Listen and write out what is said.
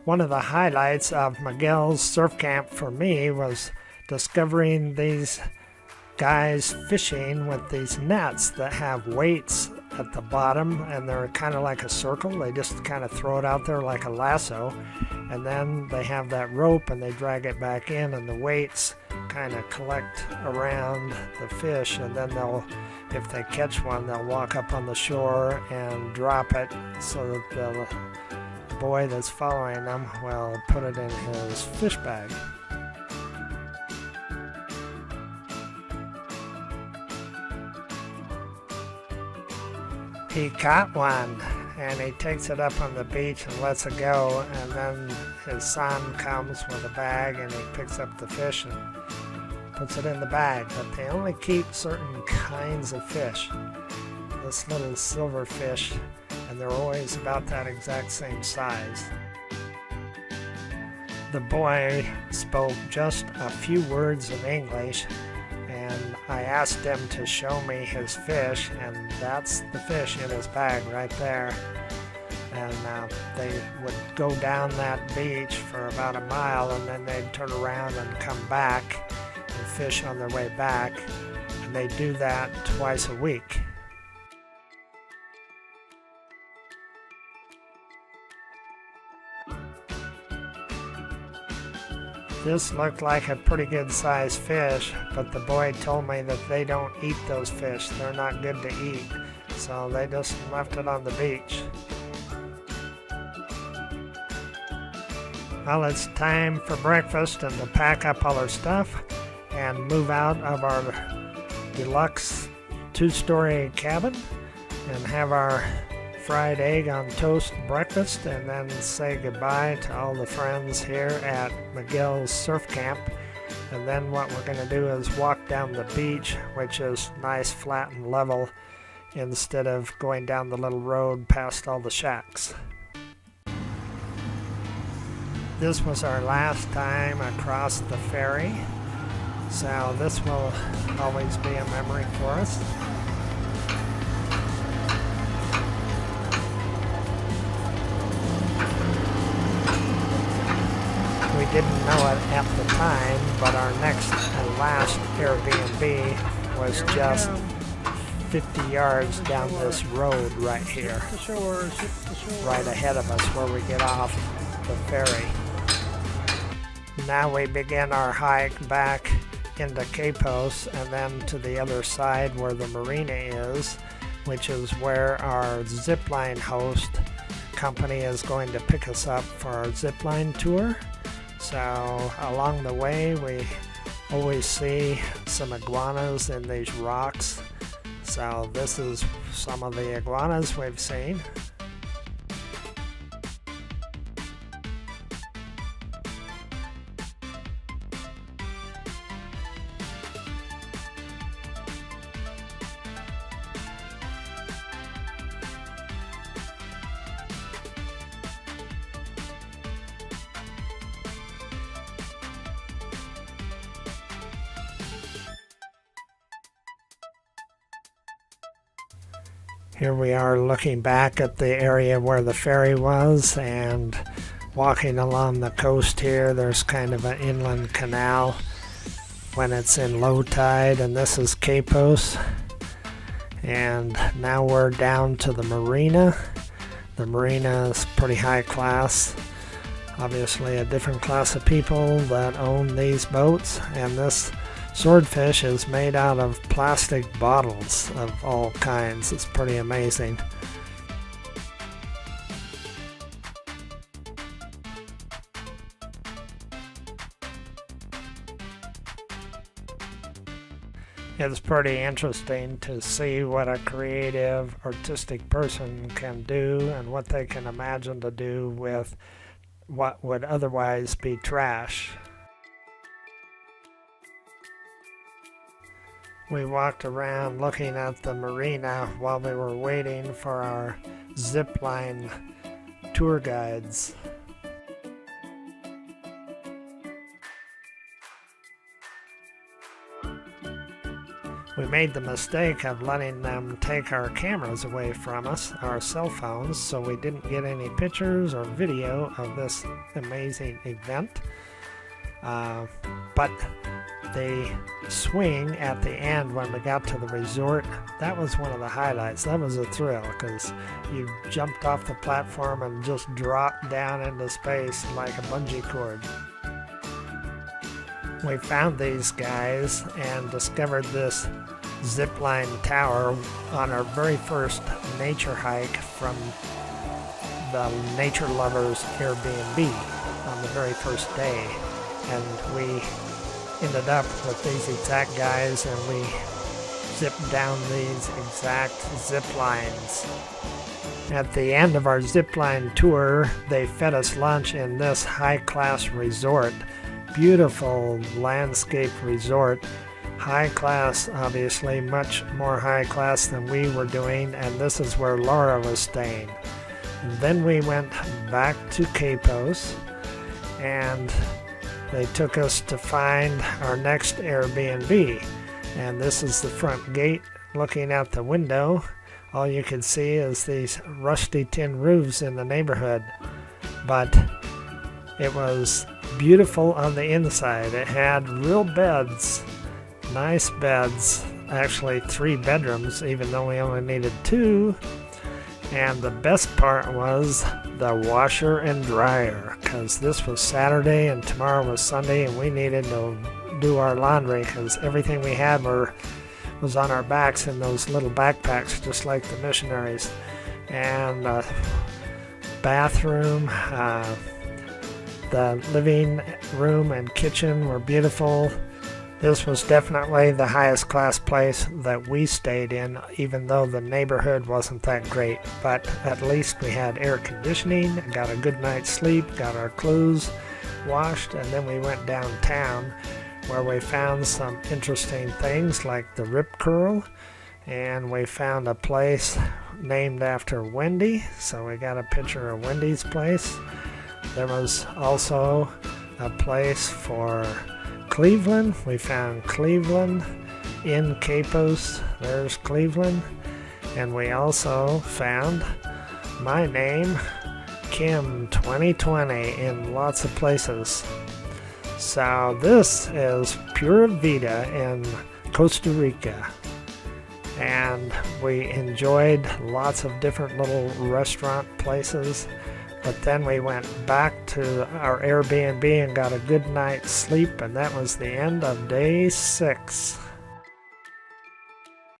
One of the highlights of Miguel's surf camp for me was discovering these guys fishing with these nets that have weights at the bottom, and they're kind of like a circle. They just kind of throw it out there like a lasso, and then they have that rope and they drag it back in, and the weights kind of collect around the fish, and then if they catch one, they'll walk up on the shore and drop it so that the boy that's following them will put it in his fish bag. He caught one, and he takes it up on the beach and lets it go, and then his son comes with a bag and he picks up the fish and puts it in the bag. But they only keep certain kinds of fish. This little silver fish, and they're always about that exact same size. The boy spoke just a few words of English, and I asked him to show me his fish, and that's the fish in his bag right there. And they would go down that beach for about a mile, and then they'd turn around and come back and fish on their way back, and they do that twice a week. This looked like a pretty good sized fish, but the boy told me that they don't eat those fish. They're not good to eat, so they just left it on the beach. Well, it's time for breakfast and to pack up all our stuff and move out of our deluxe 2-story cabin and have our fried egg on toast breakfast, and then say goodbye to all the friends here at Miguel's surf camp. And then what we're going to do is walk down the beach, which is nice, flat, and level, instead of going down the little road past all the shacks. This was our last time across the ferry, so this will always be a memory for us. We didn't know it at the time, but our next and last Airbnb was just 50 yards down this road right here, right ahead of us where we get off the ferry. Now we begin our hike back into Quepos and then to the other side where the Marina is, which is where our Zipline host company is going to pick us up for our Zipline tour. So along the way we always see some iguanas in these rocks. So this is some of the iguanas we've seen. Here we are looking back at the area where the ferry was and walking along the coast here. There's kind of an inland canal when it's in low tide, and this is Quepos. And now we're down to the Marina. The Marina is pretty high class. Obviously a different class of people that own these boats, and this swordfish is made out of plastic bottles of all kinds. It's pretty amazing. It's pretty interesting to see what a creative, artistic person can do and what they can imagine to do with what would otherwise be trash. We walked around looking at the marina while we were waiting for our Zipline tour guides. We made the mistake of letting them take our cameras away from us, our cell phones, so we didn't get any pictures or video of this amazing event. But the swing at the end when we got to the resort, that was one of the highlights. That was a thrill because you jumped off the platform and just dropped down into space like a bungee cord. We found these guys and discovered this Zipline tower on our very first nature hike from the Nature Lovers Airbnb on the very first day. And we ended up with these exact guys, and we zipped down these exact zip lines. At the end of our zipline tour, they fed us lunch in this high-class resort. Beautiful landscape resort. High class, obviously, much more high class than we were doing, and this is where Laura was staying. And then we went back to Quepos, and they took us to find our next Airbnb. And this is the front gate. Looking out the window, all you can see is these rusty tin roofs in the neighborhood. But it was beautiful on the inside. It had real beds, nice beds, actually 3 bedrooms, even though we only needed 2. And the best part was the washer and dryer, because this was Saturday and tomorrow was Sunday, and we needed to do our laundry because everything we had was on our backs in those little backpacks, just like the missionaries. And the bathroom, the living room and kitchen were beautiful. This was definitely the highest class place that we stayed in, even though the neighborhood wasn't that great. But at least we had air conditioning, got a good night's sleep, got our clothes washed, and then we went downtown where we found some interesting things like the Rip Curl, and we found a place named after Wendy, so we got a picture of Wendy's place. There was also a place for Cleveland. We found Cleveland in Quepos. There's Cleveland. And we also found my name, Kim 2020, in lots of places. So this is Pura Vida in Costa Rica. And we enjoyed lots of different little restaurant places. But then we went back to our Airbnb and got a good night's sleep, and that was the end of day 6.